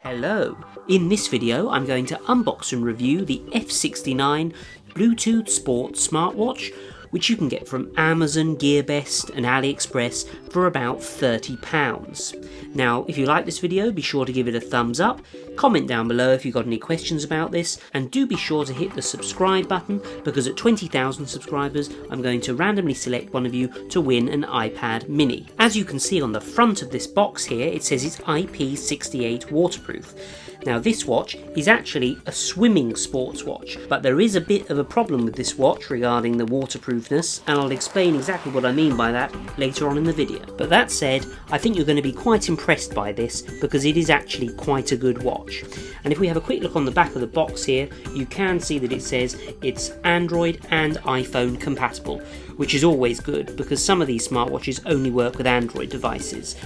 Hello! In this video I'm going to unbox and review the F69 Bluetooth Sport smartwatch, which you can get from Amazon, GearBest and AliExpress for about £30. Now if you like this video, be sure to give it a thumbs up, comment down below if you've got any questions about this, and do be sure to hit the subscribe button, because at 20,000 subscribers I'm going to randomly select one of you to win an iPad mini. As you can see on the front of this box here, it says it's IP68 waterproof. Now this watch is actually a swimming sports watch, but there is a bit of a problem with this watch regarding the waterproofness, and I'll explain exactly what I mean by that later on in the video. But that said, I think you're going to be quite impressed by this because it is actually quite a good watch. And if we have a quick look on the back of the box here, you can see that it says it's Android and iPhone compatible, which is always good because some of these smartwatches only work with Android devices.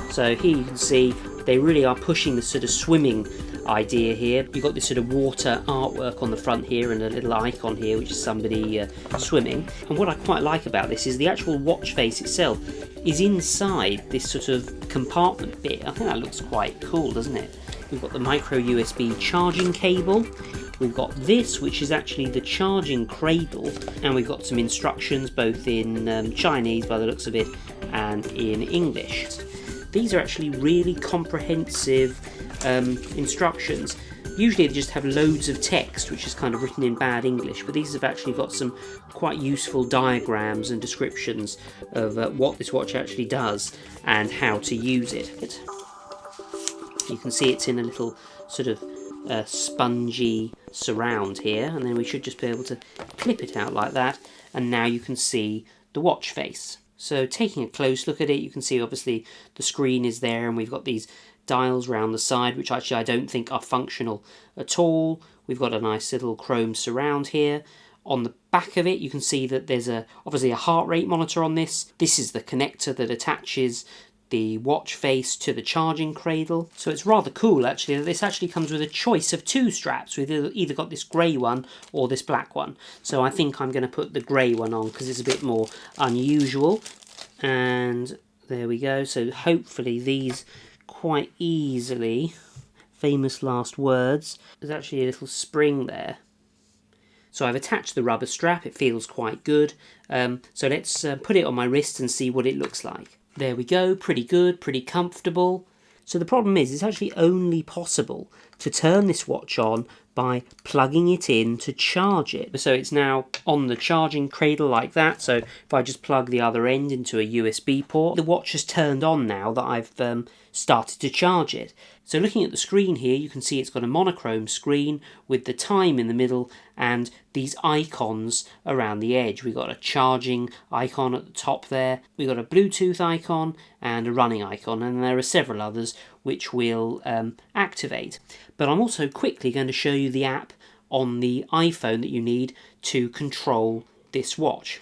So here you can see they really are pushing the sort of swimming idea here. You've got this sort of water artwork on the front here and a little icon here which is somebody swimming. And what I quite like about this is the actual watch face itself is inside this sort of compartment bit. I think that looks quite cool, doesn't it? We've got the micro USB charging cable. We've got this, which is actually the charging cradle, and we've got some instructions both in Chinese by the looks of it and in English. These are actually really comprehensive instructions. Usually they just have loads of text which is kind of written in bad English, but these have actually got some quite useful diagrams and descriptions of what this watch actually does and how to use it. You can see it's in a little sort of spongy surround here, and then we should just be able to clip it out like that, and now you can see the watch face. So taking a close look at it, you can see obviously the screen is there, and we've got these dials round the side which actually I don't think are functional at all. We've got a nice little chrome surround here. On the back of it you can see that there's obviously a heart rate monitor on this. This is the connector that attaches the watch face to the charging cradle. So it's rather cool actually that this actually comes with a choice of two straps. We've either got this grey one or this black one. So I think I'm going to put the grey one on because it's a bit more unusual. And there we go. So hopefully these quite easily, famous last words, there's actually a little spring there. So I've attached the rubber strap, it feels quite good. So let's put it on my wrist and see what it looks like. There we go, pretty good, pretty comfortable. So the problem is it's actually only possible to turn this watch on by plugging it in to charge it. So it's now on the charging cradle like that. So if I just plug the other end into a USB port, the watch has turned on now that I've started to charge it. So looking at the screen here, you can see it's got a monochrome screen with the time in the middle and these icons around the edge. We've got a charging icon at the top there, we've got a Bluetooth icon and a running icon, and there are several others which will activate. But I'm also quickly going to show you the app on the iPhone that you need to control this watch.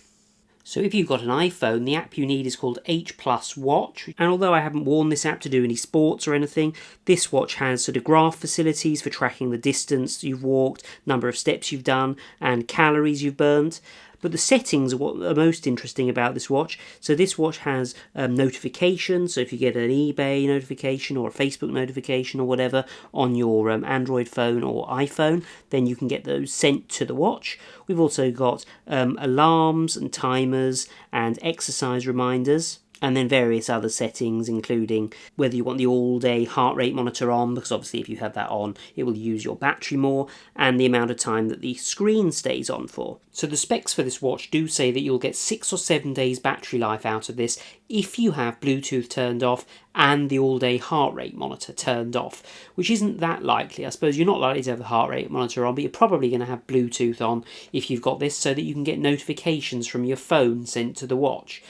So if you've got an iPhone, the app you need is called H+ Watch. And although I haven't worn this app to do any sports or anything, this watch has sort of graph facilities for tracking the distance you've walked, number of steps you've done, and calories you've burnt. But the settings are what are most interesting about this watch. So this watch has notifications. So if you get an eBay notification or a Facebook notification or whatever on your Android phone or iPhone, then you can get those sent to the watch. We've also got alarms and timers and exercise reminders, and then various other settings, including whether you want the all-day heart rate monitor on, because obviously if you have that on it will use your battery more, and the amount of time that the screen stays on for. So the specs for this watch do say that you'll get 6 or 7 days battery life out of this if you have Bluetooth turned off and the all-day heart rate monitor turned off, which isn't that likely. I suppose you're not likely to have the heart rate monitor on, but you're probably going to have Bluetooth on if you've got this, so that you can get notifications from your phone sent to the watch.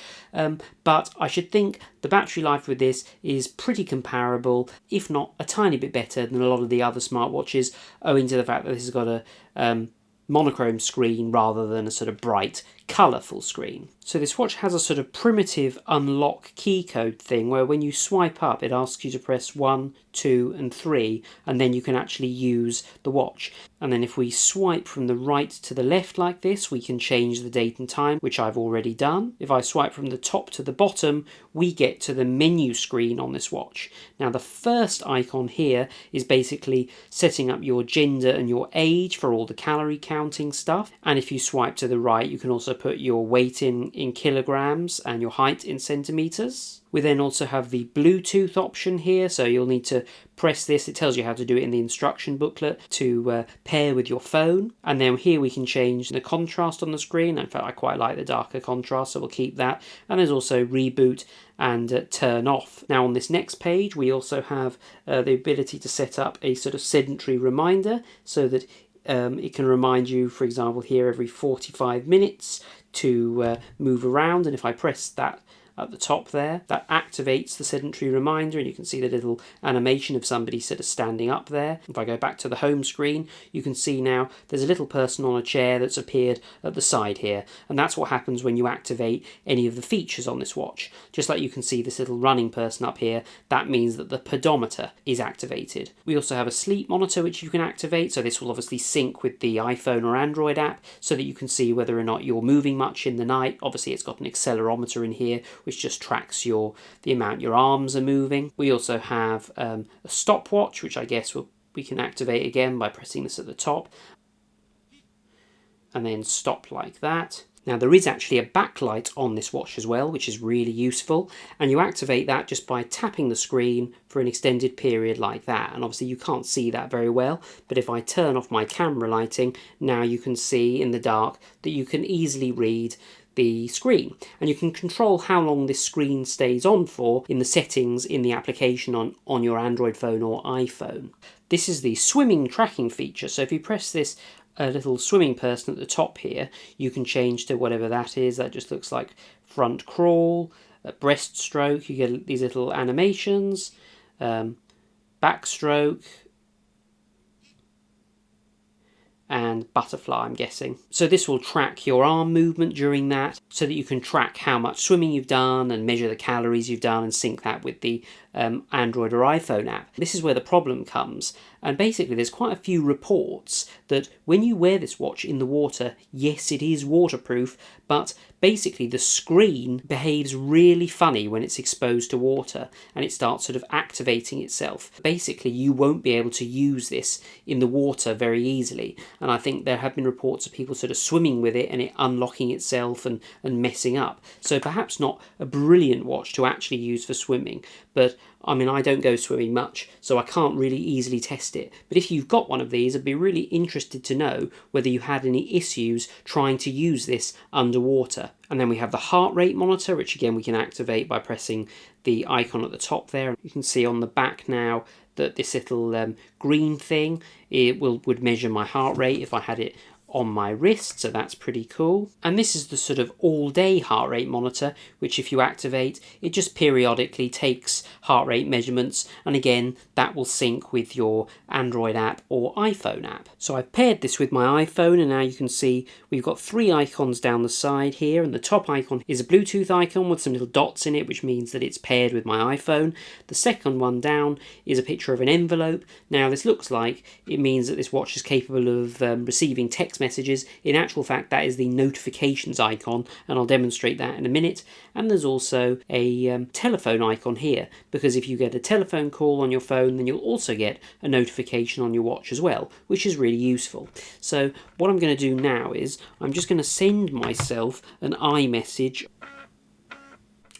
But I should think the battery life with this is pretty comparable, if not a tiny bit better than a lot of the other smartwatches, owing to the fact that this has got a monochrome screen rather than a sort of bright colourful screen. So this watch has a sort of primitive unlock key code thing where when you swipe up it asks you to press 1, 2 and 3 and then you can actually use the watch. And then if we swipe from the right to the left like this, we can change the date and time, which I've already done. If I swipe from the top to the bottom, we get to the menu screen on this watch. Now the first icon here is basically setting up your gender and your age for all the calorie counting stuff. And if you swipe to the right, you can also put your weight in kilograms and your height in centimeters. We then also have the Bluetooth option here, so you'll need to press this. It tells you how to do it in the instruction booklet to pair with your phone. And then here we can change the contrast on the screen. In fact, I quite like the darker contrast, so we'll keep that. And there's also reboot and turn off. Now on this next page, we also have the ability to set up a sort of sedentary reminder so that it can remind you, for example, here every 45 minutes to move around. And if I press that at the top there, that activates the sedentary reminder, and you can see the little animation of somebody sort of standing up there. If I go back to the home screen, you can see now there's a little person on a chair that's appeared at the side here, and that's what happens when you activate any of the features on this watch. Just like you can see this little running person up here, that means that the pedometer is activated. We also have a sleep monitor which you can activate, so this will obviously sync with the iPhone or Android app so that you can see whether or not you're moving much in the night. Obviously it's got an accelerometer in here which just tracks the amount your arms are moving. We also have a stopwatch, which I guess we can activate again by pressing this at the top and then stop like that. Now there is actually a backlight on this watch as well, which is really useful, and you activate that just by tapping the screen for an extended period like that. And obviously you can't see that very well, but if I turn off my camera lighting, now you can see in the dark that you can easily read the screen, and you can control how long this screen stays on for in the settings in the application on your Android phone or iPhone. This is the swimming tracking feature, so if you press this little swimming person at the top here, you can change to whatever that is. That just looks like front crawl, breaststroke, you get these little animations, backstroke, and butterfly, I'm guessing. So this will track your arm movement during that so that you can track how much swimming you've done and measure the calories you've done and sync that with the Android or iPhone app. This is where the problem comes, and basically there's quite a few reports that when you wear this watch in the water, yes, it is waterproof, but basically the screen behaves really funny when it's exposed to water and it starts sort of activating itself. Basically you won't be able to use this in the water very easily, and I think there have been reports of people sort of swimming with it and it unlocking itself and messing up. So perhaps not a brilliant watch to actually use for swimming, but I mean, I don't go swimming much, so I can't really easily test it. But if you've got one of these, I'd be really interested to know whether you had any issues trying to use this underwater. And then we have the heart rate monitor, which again we can activate by pressing the icon at the top there. You can see on the back now that this little green thing, it would measure my heart rate if I had it on my wrist, so that's pretty cool. And this is the sort of all-day heart rate monitor, which if you activate, it just periodically takes heart rate measurements, and again that will sync with your Android app or iPhone app. So I've paired this with my iPhone, and now you can see we've got three icons down the side here, and the top icon is a Bluetooth icon with some little dots in it, which means that it's paired with my iPhone. The second one down is a picture of an envelope. Now this looks like it means that this watch is capable of receiving text messages. In actual fact, that is the notifications icon, and I'll demonstrate that in a minute. And there's also a telephone icon here, because if you get a telephone call on your phone, then you'll also get a notification on your watch as well, which is really useful. So what I'm going to do now is I'm just going to send myself an iMessage.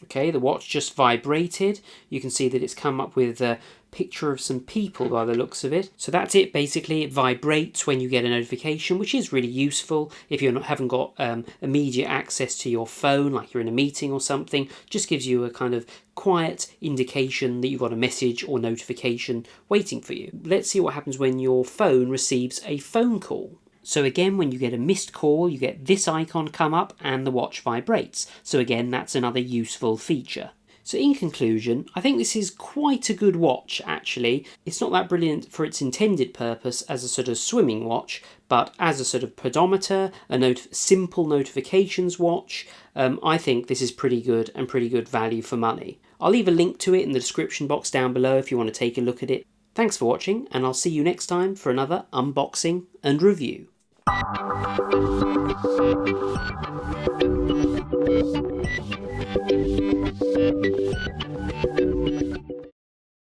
Okay, the watch just vibrated. You can see that it's come up with a picture of some people by the looks of it. So that's it, basically. It vibrates when you get a notification, which is really useful if you haven't got immediate access to your phone, like you're in a meeting or something. Just gives you a kind of quiet indication that you've got a message or notification waiting for you. Let's see what happens when your phone receives a phone call. So again, when you get a missed call, you get this icon come up and the watch vibrates. So again, that's another useful feature. So in conclusion, I think this is quite a good watch actually. It's not that brilliant for its intended purpose as a sort of swimming watch, but as a sort of pedometer, a simple notifications watch, I think this is pretty good and pretty good value for money. I'll leave a link to it in the description box down below if you want to take a look at it. Thanks for watching, and I'll see you next time for another unboxing and review.